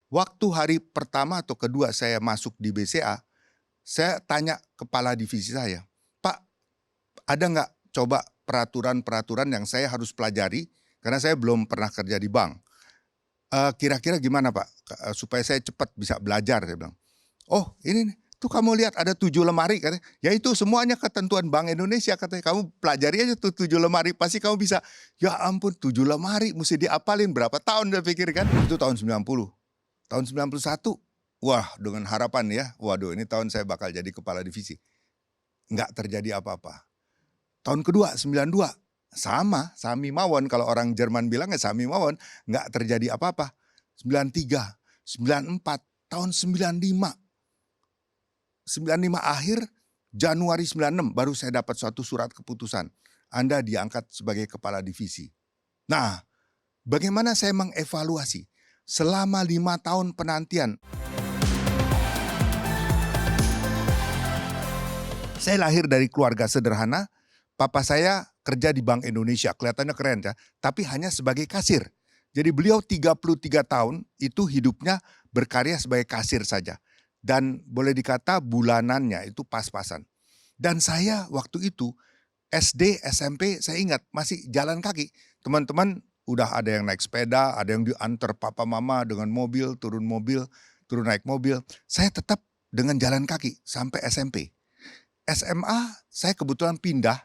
Waktu hari pertama atau kedua saya masuk di BCA, saya tanya kepala divisi saya, "Pak, ada nggak coba peraturan-peraturan yang saya harus pelajari, karena saya belum pernah kerja di bank. Kira-kira gimana Pak, supaya saya cepat bisa belajar?" Saya bilang. "Oh ini nih, tuh kamu lihat ada 7 lemari," katanya. "Ya itu semuanya ketentuan Bank Indonesia," katanya, "kamu pelajari aja tuh 7 lemari, pasti kamu bisa." Ya ampun 7 lemari mesti diapalin berapa tahun saya pikir kan. Itu tahun 90. Tahun 91, wah dengan harapan ya, waduh ini tahun saya bakal jadi kepala divisi. Nggak terjadi apa-apa. Tahun kedua 92, sama, Sami Mawon kalau orang Jerman bilang ya Sami Mawon, nggak terjadi apa-apa. 93, 94, tahun 95, 95 akhir, Januari 96 baru saya dapat suatu surat keputusan. Anda diangkat sebagai kepala divisi. Nah, bagaimana saya mengevaluasi selama 5 tahun penantian. Saya lahir dari keluarga sederhana, papa saya kerja di Bank Indonesia, kelihatannya keren ya, tapi hanya sebagai kasir. Jadi beliau 33 tahun itu hidupnya berkarya sebagai kasir saja. Dan boleh dikata bulanannya itu pas-pasan. Dan saya waktu itu SD, SMP saya ingat masih jalan kaki. Teman-teman udah ada yang naik sepeda, ada yang diantar papa mama dengan mobil, turun naik mobil. Saya tetap dengan jalan kaki sampai SMP. SMA saya kebetulan pindah,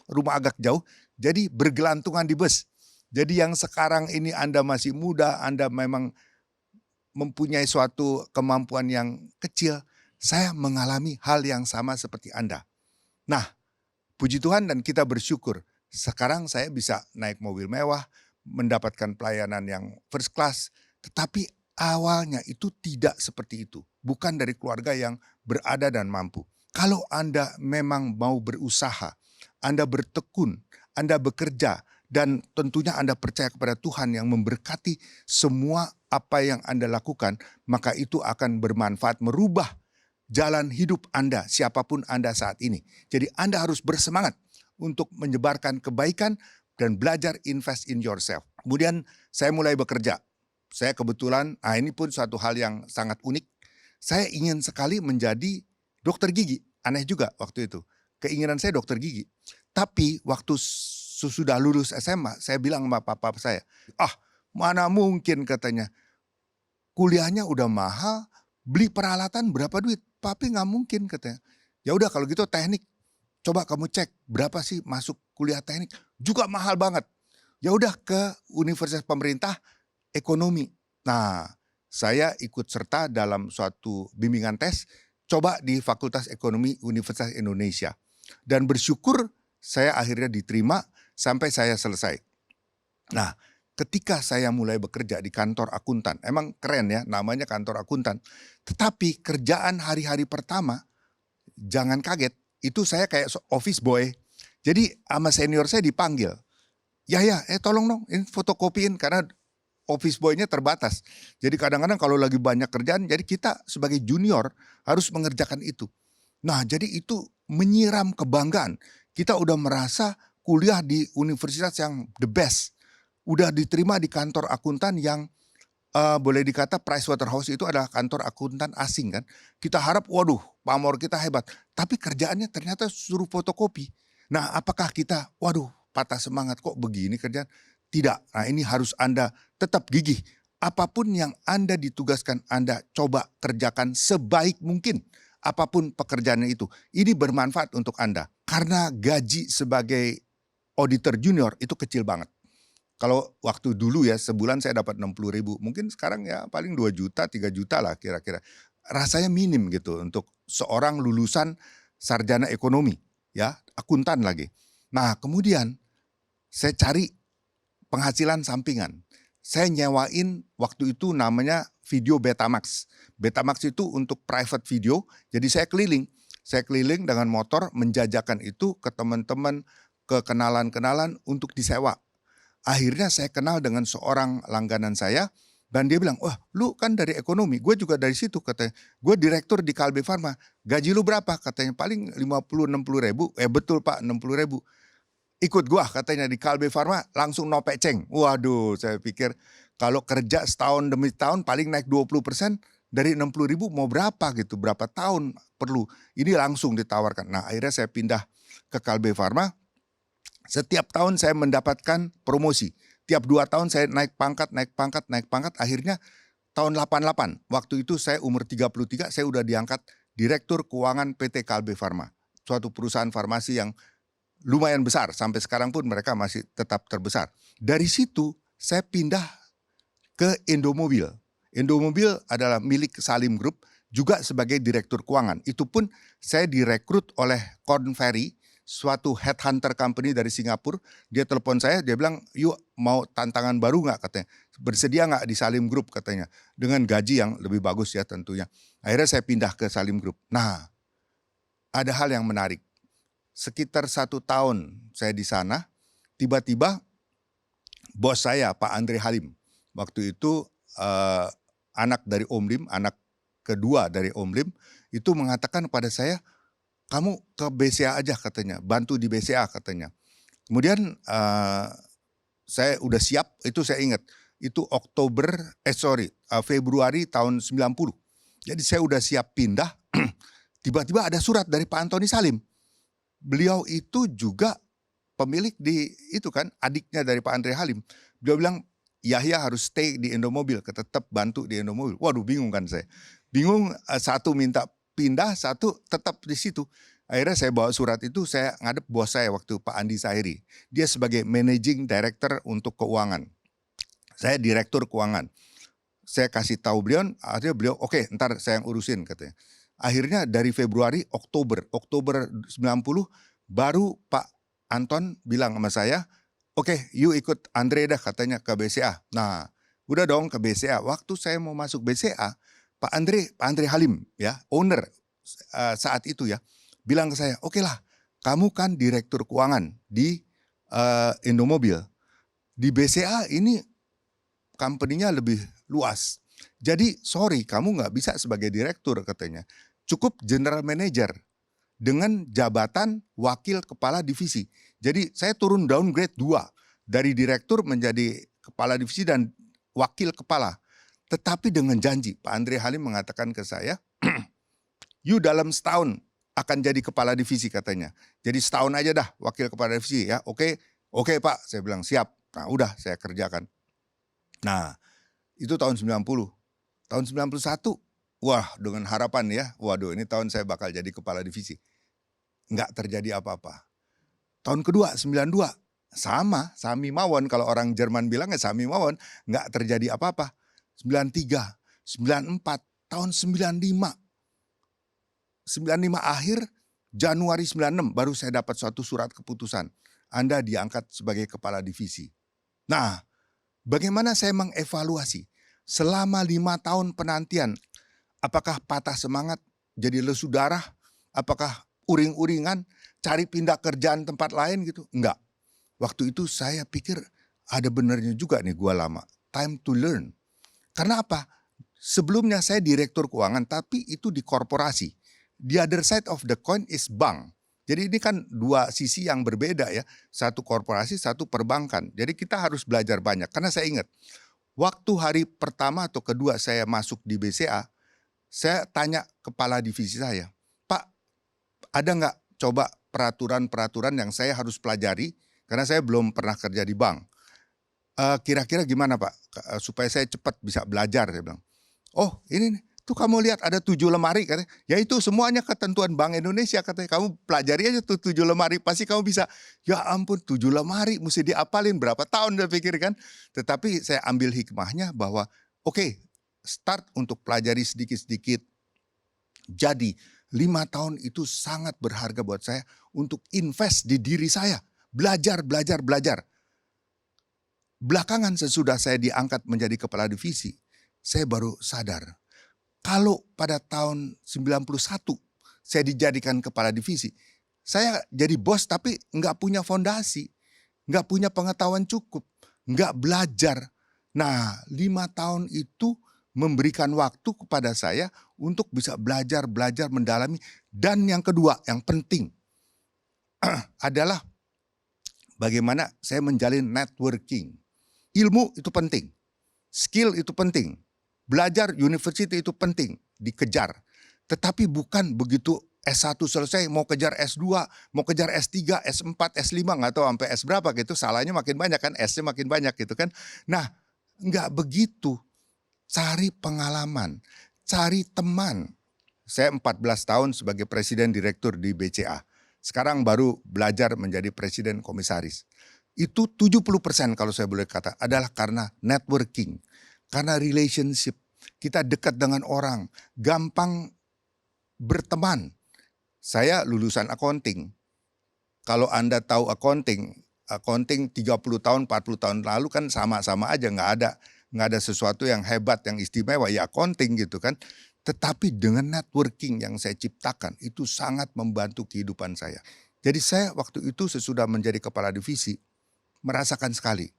rumah agak jauh, jadi bergelantungan di bus. Jadi yang sekarang ini Anda masih muda, Anda memang mempunyai suatu kemampuan yang kecil, saya mengalami hal yang sama seperti Anda. Nah, puji Tuhan dan kita bersyukur, sekarang saya bisa naik mobil mewah, mendapatkan pelayanan yang first class, tetapi awalnya itu tidak seperti itu. Bukan dari keluarga yang berada dan mampu. Kalau Anda memang mau berusaha, Anda bertekun, Anda bekerja, dan tentunya Anda percaya kepada Tuhan yang memberkati semua apa yang Anda lakukan, maka itu akan bermanfaat merubah jalan hidup Anda, siapapun Anda saat ini. Jadi Anda harus bersemangat untuk menyebarkan kebaikan dan belajar invest in yourself. Kemudian saya mulai bekerja. Saya kebetulan, ini pun suatu hal yang sangat unik. Saya ingin sekali menjadi dokter gigi. Aneh juga waktu itu. Keinginan saya dokter gigi. Tapi waktu sesudah lulus SMA, saya bilang sama papa saya, mana mungkin katanya. Kuliahnya udah mahal, beli peralatan berapa duit? Papi nggak mungkin katanya. Ya udah kalau gitu teknik. Coba kamu cek berapa sih masuk kuliah teknik? Juga mahal banget. Ya udah ke universitas pemerintah ekonomi. Nah, saya ikut serta dalam suatu bimbingan tes, coba di Fakultas Ekonomi Universitas Indonesia. Dan bersyukur saya akhirnya diterima sampai saya selesai. Nah, ketika saya mulai bekerja di kantor akuntan, emang keren ya namanya kantor akuntan. Tetapi kerjaan hari-hari pertama, jangan kaget, itu saya kayak office boy. Jadi sama senior saya dipanggil. Ya, tolong dong ini fotokopiin karena office boy-nya terbatas. Jadi kadang-kadang kalau lagi banyak kerjaan, jadi kita sebagai junior harus mengerjakan itu. Nah jadi itu menyiram kebanggaan. Kita udah merasa kuliah di universitas yang the best. Udah diterima di kantor akuntan yang boleh dikata Pricewaterhouse itu adalah kantor akuntan asing kan. Kita harap waduh pamor kita hebat. Tapi kerjaannya ternyata suruh fotokopi. Nah apakah kita waduh patah semangat kok begini kerjaan? Tidak, nah ini harus Anda tetap gigih. Apapun yang Anda ditugaskan, Anda coba kerjakan sebaik mungkin. Apapun pekerjaannya itu. Ini bermanfaat untuk Anda. Karena gaji sebagai auditor junior itu kecil banget. Kalau waktu dulu ya sebulan saya dapat 60.000. Mungkin sekarang ya paling 2 juta, 3 juta lah kira-kira. Rasanya minim gitu untuk seorang lulusan sarjana ekonomi. Ya, akuntan lagi. Nah kemudian saya cari penghasilan sampingan. Saya nyewain waktu itu namanya video Betamax. Betamax itu untuk private video, jadi saya keliling. Saya keliling dengan motor menjajakan itu ke teman-teman, ke kenalan-kenalan untuk disewa. Akhirnya saya kenal dengan seorang langganan saya dan dia bilang, wah lu kan dari ekonomi, gue juga dari situ katanya. Gue direktur di Kalbe Farma, gaji lu berapa? Katanya paling 50-60 ribu. Betul pak 60 ribu. Ikut gua katanya di Kalbe Farma langsung no peceng. Waduh saya pikir Kalau kerja setahun demi tahun paling naik 20%, dari 60.000 mau berapa gitu, berapa tahun perlu. Ini langsung ditawarkan. Nah akhirnya saya pindah ke Kalbe Farma. Setiap tahun saya mendapatkan promosi. Tiap 2 tahun saya naik pangkat. Akhirnya tahun 88, waktu itu saya umur 33, saya udah diangkat Direktur Keuangan PT Kalbe Farma. Suatu perusahaan farmasi yang lumayan besar. Sampai sekarang pun mereka masih tetap terbesar. Dari situ saya pindah ke Indomobil. Indomobil adalah milik Salim Group, juga sebagai Direktur Keuangan. Itu pun saya direkrut oleh Korn Ferry, suatu headhunter company dari Singapura. Dia telepon saya, dia bilang, yuk mau tantangan baru nggak katanya. Bersedia nggak di Salim Group katanya. Dengan gaji yang lebih bagus ya tentunya. Akhirnya saya pindah ke Salim Group. Nah, ada hal yang menarik. Sekitar 1 tahun saya di sana, tiba-tiba bos saya Pak Andre Halim, waktu itu anak dari Om Lim, anak kedua dari Om Lim, itu mengatakan kepada saya, kamu ke BCA aja katanya, bantu di BCA katanya. Kemudian saya udah siap, itu saya ingat, itu Februari tahun 90. Jadi saya udah siap pindah, tiba-tiba ada surat dari Pak Antoni Salim. Beliau itu juga pemilik di itu kan, adiknya dari Pak Andre Halim. Beliau bilang, Yahya harus stay di Indomobil, tetap bantu di Indomobil. Waduh bingung kan saya. Bingung, satu minta pindah, satu tetap di situ. Akhirnya saya bawa surat itu, saya ngadep bos saya waktu Pak Andi Sahiri. Dia sebagai Managing Director untuk keuangan. Saya Direktur Keuangan. Saya kasih tahu beliau, akhirnya beliau, oke, ntar saya yang urusin katanya. Akhirnya dari Februari, Oktober 90, baru Pak Anton bilang sama saya, oke, you ikut Andre dah katanya ke BCA. Nah, udah dong ke BCA. Waktu saya mau masuk BCA, Pak Andre Halim ya, owner saat itu ya, bilang ke saya, oke lah, kamu kan Direktur Keuangan di Indomobil. Di BCA ini company-nya lebih luas. Jadi sorry, kamu nggak bisa sebagai direktur katanya. Cukup general manager dengan jabatan wakil kepala divisi. Jadi saya turun downgrade 2. Dari direktur menjadi kepala divisi dan wakil kepala. Tetapi dengan janji, Pak Andre Halim mengatakan ke saya, you dalam setahun akan jadi kepala divisi katanya. Jadi setahun aja dah wakil kepala divisi ya. Oke Pak, saya bilang siap. Nah udah saya kerjakan. Nah itu tahun 90. Tahun 91, wah dengan harapan ya, waduh ini tahun saya bakal jadi kepala divisi. Nggak terjadi apa-apa. Tahun kedua 92, sama Sami Mawon, kalau orang Jerman bilangnya Sami Mawon, nggak terjadi apa-apa. 93, 94, tahun 95. 95 akhir, Januari 96 baru saya dapat suatu surat keputusan. Anda diangkat sebagai kepala divisi. Nah, bagaimana saya mengevaluasi? Selama 5 tahun penantian, apakah patah semangat, jadi lesu darah, apakah uring-uringan, cari pindah kerjaan tempat lain gitu? Enggak. Waktu itu saya pikir ada benernya juga nih gua lama. Time to learn. Karena apa? Sebelumnya saya direktur keuangan, tapi itu di korporasi. The other side of the coin is bank. Jadi ini kan dua sisi yang berbeda ya. Satu korporasi, satu perbankan. Jadi kita harus belajar banyak. Karena saya ingat, waktu hari pertama atau kedua saya masuk di BCA, saya tanya kepala divisi saya, Pak, ada nggak coba peraturan-peraturan yang saya harus pelajari, karena saya belum pernah kerja di bank. Kira-kira gimana Pak, supaya saya cepat bisa belajar, saya bilang. Oh ini nih, tuh kamu lihat ada 7 lemari katanya. Ya itu semuanya ketentuan Bank Indonesia katanya. Kamu pelajari aja tuh 7 lemari, pasti kamu bisa. Ya ampun 7 lemari mesti diapalin berapa tahun saya pikir kan. Tetapi saya ambil hikmahnya bahwa oke, start untuk pelajari sedikit-sedikit. Jadi 5 tahun itu sangat berharga buat saya untuk invest di diri saya. Belajar. Belakangan sesudah saya diangkat menjadi kepala divisi, saya baru sadar. Kalau pada tahun 91 saya dijadikan kepala divisi, saya jadi bos tapi nggak punya fondasi, nggak punya pengetahuan cukup, nggak belajar. Nah 5 tahun itu memberikan waktu kepada saya untuk bisa belajar, mendalami. Dan yang kedua, yang penting adalah bagaimana saya menjalin networking. Ilmu itu penting. skill itu penting. Belajar university itu penting, dikejar. Tetapi bukan begitu S1 selesai, mau kejar S2, mau kejar S3, S4, S5, nggak tahu sampai S berapa gitu, salahnya makin banyak kan, S-nya makin banyak gitu kan. Nah, nggak begitu. Cari pengalaman, cari teman. Saya 14 tahun sebagai presiden direktur di BCA. Sekarang baru belajar menjadi presiden komisaris. Itu 70% kalau saya boleh kata adalah karena networking, karena relationship. Kita dekat dengan orang, gampang berteman. Saya lulusan accounting. Kalau Anda tahu accounting 30 tahun, 40 tahun lalu kan sama-sama aja, nggak ada sesuatu yang hebat, yang istimewa, ya accounting gitu kan. Tetapi dengan networking yang saya ciptakan itu sangat membantu kehidupan saya. Jadi saya waktu itu sesudah menjadi kepala divisi merasakan sekali,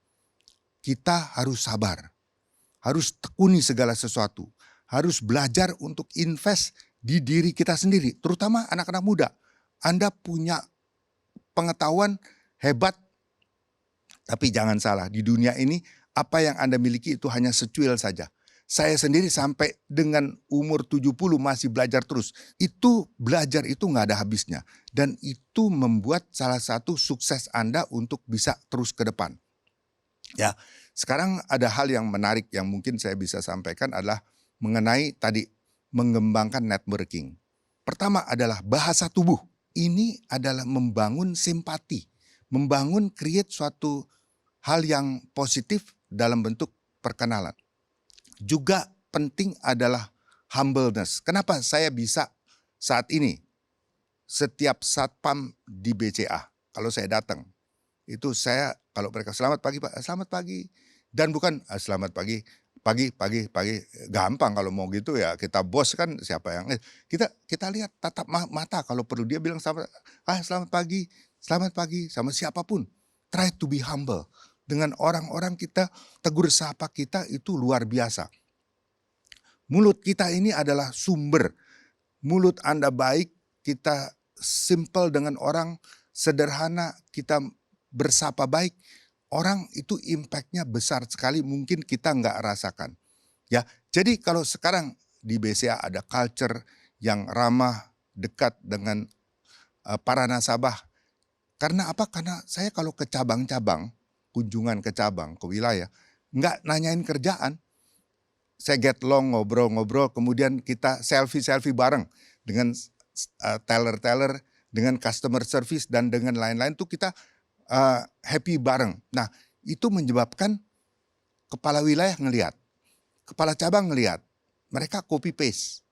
kita harus sabar, harus tekuni segala sesuatu, harus belajar untuk invest di diri kita sendiri, terutama anak-anak muda. Anda punya pengetahuan hebat, tapi jangan salah, di dunia ini apa yang Anda miliki itu hanya secuil saja. Saya sendiri sampai dengan umur 70 masih belajar terus. Itu belajar itu nggak ada habisnya. Dan itu membuat salah satu sukses Anda untuk bisa terus ke depan. Ya, sekarang ada hal yang menarik yang mungkin saya bisa sampaikan adalah mengenai tadi mengembangkan networking. Pertama adalah bahasa tubuh. Ini adalah membangun simpati, membangun create suatu hal yang positif dalam bentuk perkenalan. Juga penting adalah humbleness. Kenapa saya bisa saat ini setiap satpam di BCA kalau saya datang itu saya kalau mereka selamat pagi Pak, selamat pagi, dan bukan selamat pagi, pagi gampang kalau mau gitu ya, kita bos kan siapa yang kita lihat tatap mata kalau perlu dia bilang selamat pagi sama siapapun. Try to be humble. Dengan orang-orang kita, tegur sapa kita itu luar biasa. Mulut kita ini adalah sumber. Mulut Anda baik, kita simple dengan orang, sederhana, kita bersapa baik. Orang itu impactnya besar sekali, mungkin kita nggak rasakan. Ya, jadi kalau sekarang di BCA ada culture yang ramah, dekat dengan para nasabah. Karena apa? Karena saya kalau ke cabang-cabang, kunjungan ke cabang, ke wilayah, nggak nanyain kerjaan. Saya get long, ngobrol-ngobrol, kemudian kita selfie-selfie bareng dengan teller-teller, dengan customer service, dan dengan lain-lain tuh kita happy bareng. Nah, itu menyebabkan kepala wilayah ngelihat, kepala cabang ngelihat, mereka copy paste.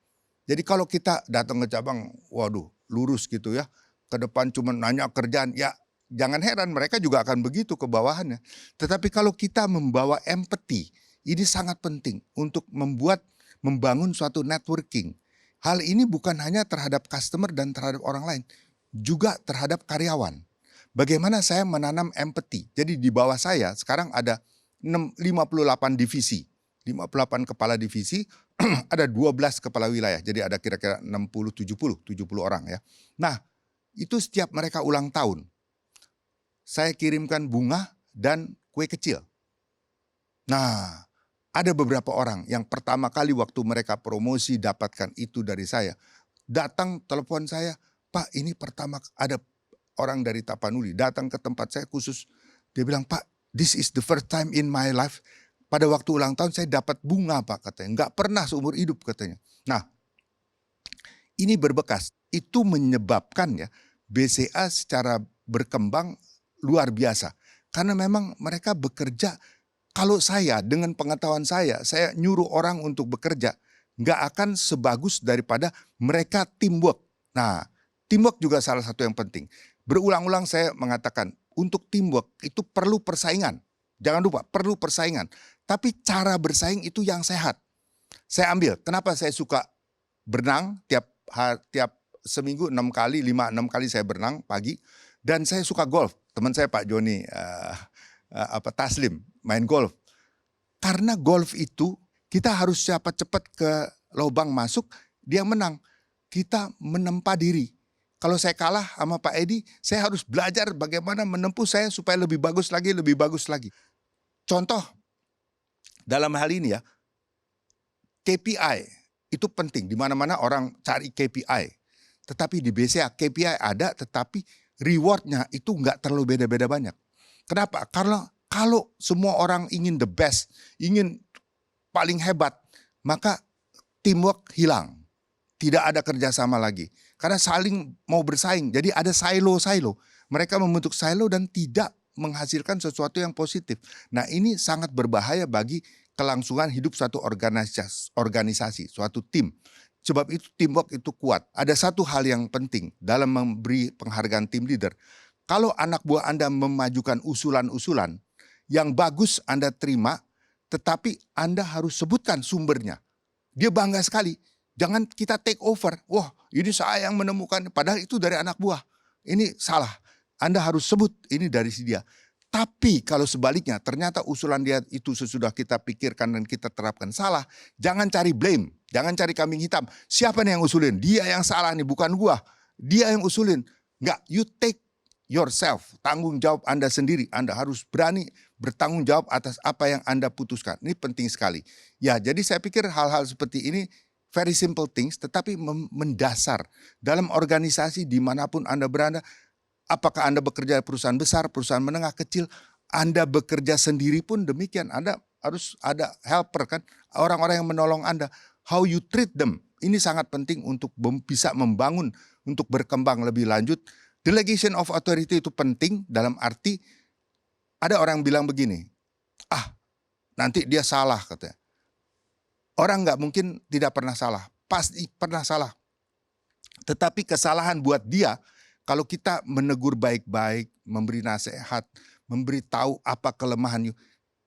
Jadi kalau kita datang ke cabang, waduh, lurus gitu ya, ke depan cuma nanya kerjaan, ya jangan heran mereka juga akan begitu ke bawahannya. Tetapi kalau kita membawa empati, ini sangat penting untuk membangun suatu networking. Hal ini bukan hanya terhadap customer dan terhadap orang lain, juga terhadap karyawan. Bagaimana saya menanam empati. Jadi di bawah saya sekarang ada 58 divisi, 58 kepala divisi, ada 12 kepala wilayah. Jadi ada kira-kira 60-70 orang ya. Nah, itu setiap mereka ulang tahun, saya kirimkan bunga dan kue kecil. Nah, ada beberapa orang yang pertama kali waktu mereka promosi dapatkan itu dari saya, datang telepon saya, Pak ini pertama ada orang dari Tapanuli datang ke tempat saya khusus. Dia bilang, Pak this is the first time in my life, pada waktu ulang tahun saya dapat bunga Pak katanya. Nggak pernah seumur hidup katanya. Nah, ini berbekas. Itu menyebabkan ya BCA secara berkembang luar biasa. Karena memang mereka bekerja, kalau saya dengan pengetahuan saya nyuruh orang untuk bekerja, nggak akan sebagus daripada mereka teamwork. Nah, teamwork juga salah satu yang penting. Berulang-ulang saya mengatakan, untuk teamwork itu perlu persaingan. Jangan lupa, perlu persaingan. Tapi cara bersaing itu yang sehat. Saya ambil, kenapa saya suka berenang tiap seminggu 6 kali, 5-6 kali saya berenang pagi. Dan saya suka golf. Teman saya Pak Joni Taslim main golf. Karena golf itu kita harus cepat-cepat ke lubang masuk, dia menang. Kita menempa diri. Kalau saya kalah sama Pak Edi, saya harus belajar bagaimana menempuh saya supaya lebih bagus lagi, lebih bagus lagi. Contoh, dalam hal ini ya, KPI itu penting. Di mana-mana orang cari KPI. Tetapi di BCA KPI ada, tetapi rewardnya itu nggak terlalu beda-beda banyak. Kenapa? Karena kalau semua orang ingin the best, ingin paling hebat, maka teamwork hilang. Tidak ada kerjasama lagi. Karena saling mau bersaing. Jadi ada silo-silo. Mereka membentuk silo dan tidak menghasilkan sesuatu yang positif. Nah, ini sangat berbahaya bagi kelangsungan hidup suatu organisasi, suatu tim. Sebab itu teamwork itu kuat. Ada satu hal yang penting dalam memberi penghargaan tim leader. Kalau anak buah Anda memajukan usulan-usulan yang bagus Anda terima, tetapi Anda harus sebutkan sumbernya. Dia bangga sekali. Jangan kita take over. Wah, ini saya yang menemukan. Padahal itu dari anak buah. Ini salah. Anda harus sebut ini dari dia. Tapi kalau sebaliknya ternyata usulan dia itu sesudah kita pikirkan dan kita terapkan salah, jangan cari blame, jangan cari kambing hitam. Siapa nih yang usulin? Dia yang salah nih, bukan gua. Dia yang usulin. Enggak, you take yourself, tanggung jawab Anda sendiri. Anda harus berani bertanggung jawab atas apa yang Anda putuskan. Ini penting sekali. Ya, jadi saya pikir hal-hal seperti ini very simple things, tetapi mendasar dalam organisasi dimanapun Anda berada. Apakah Anda bekerja di perusahaan besar, perusahaan menengah, kecil, Anda bekerja sendiri pun demikian. Anda harus ada helper kan, orang-orang yang menolong Anda. How you treat them, ini sangat penting untuk bisa membangun, untuk berkembang lebih lanjut. Delegation of authority itu penting dalam arti, ada orang bilang begini, nanti dia salah katanya. Orang nggak mungkin tidak pernah salah, pasti pernah salah. Tetapi kesalahan buat dia, kalau kita menegur baik-baik, memberi nasihat, memberi tahu apa kelemahannya,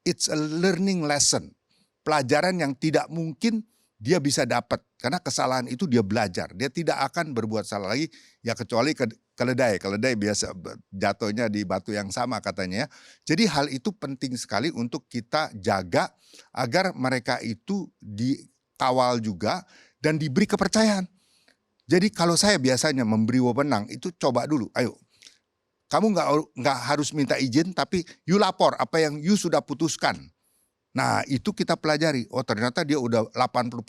it's a learning lesson. Pelajaran yang tidak mungkin dia bisa dapat. Karena kesalahan itu dia belajar. Dia tidak akan berbuat salah lagi, ya kecuali keledai. Keledai biasa jatuhnya di batu yang sama katanya ya. Jadi hal itu penting sekali untuk kita jaga agar mereka itu dikawal juga dan diberi kepercayaan. Jadi kalau saya biasanya memberi wewenang itu coba dulu, ayo kamu nggak harus minta izin tapi you lapor apa yang you sudah putuskan. Nah itu kita pelajari, oh ternyata dia udah 80%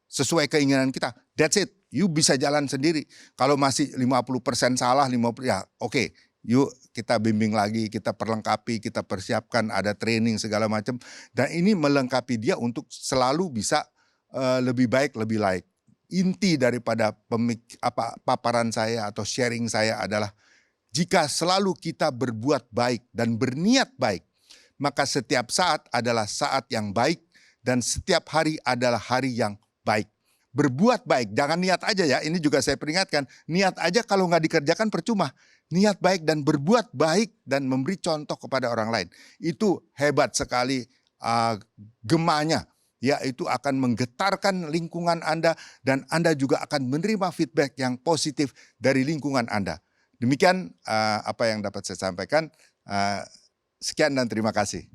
sesuai keinginan kita, that's it, you bisa jalan sendiri. Kalau masih 50% salah, 50% ya oke, yuk kita bimbing lagi, kita perlengkapi, kita persiapkan, ada training segala macam. Dan ini melengkapi dia untuk selalu bisa lebih baik, lebih layak. Inti daripada paparan saya atau sharing saya adalah jika selalu kita berbuat baik dan berniat baik, maka setiap saat adalah saat yang baik dan setiap hari adalah hari yang baik. Berbuat baik, jangan niat aja ya, ini juga saya peringatkan, niat aja kalau nggak dikerjakan percuma. Niat baik dan berbuat baik dan memberi contoh kepada orang lain. Itu hebat sekali gemanya. Ya, itu akan menggetarkan lingkungan Anda dan Anda juga akan menerima feedback yang positif dari lingkungan Anda. Demikian apa yang dapat saya sampaikan. Sekian dan terima kasih.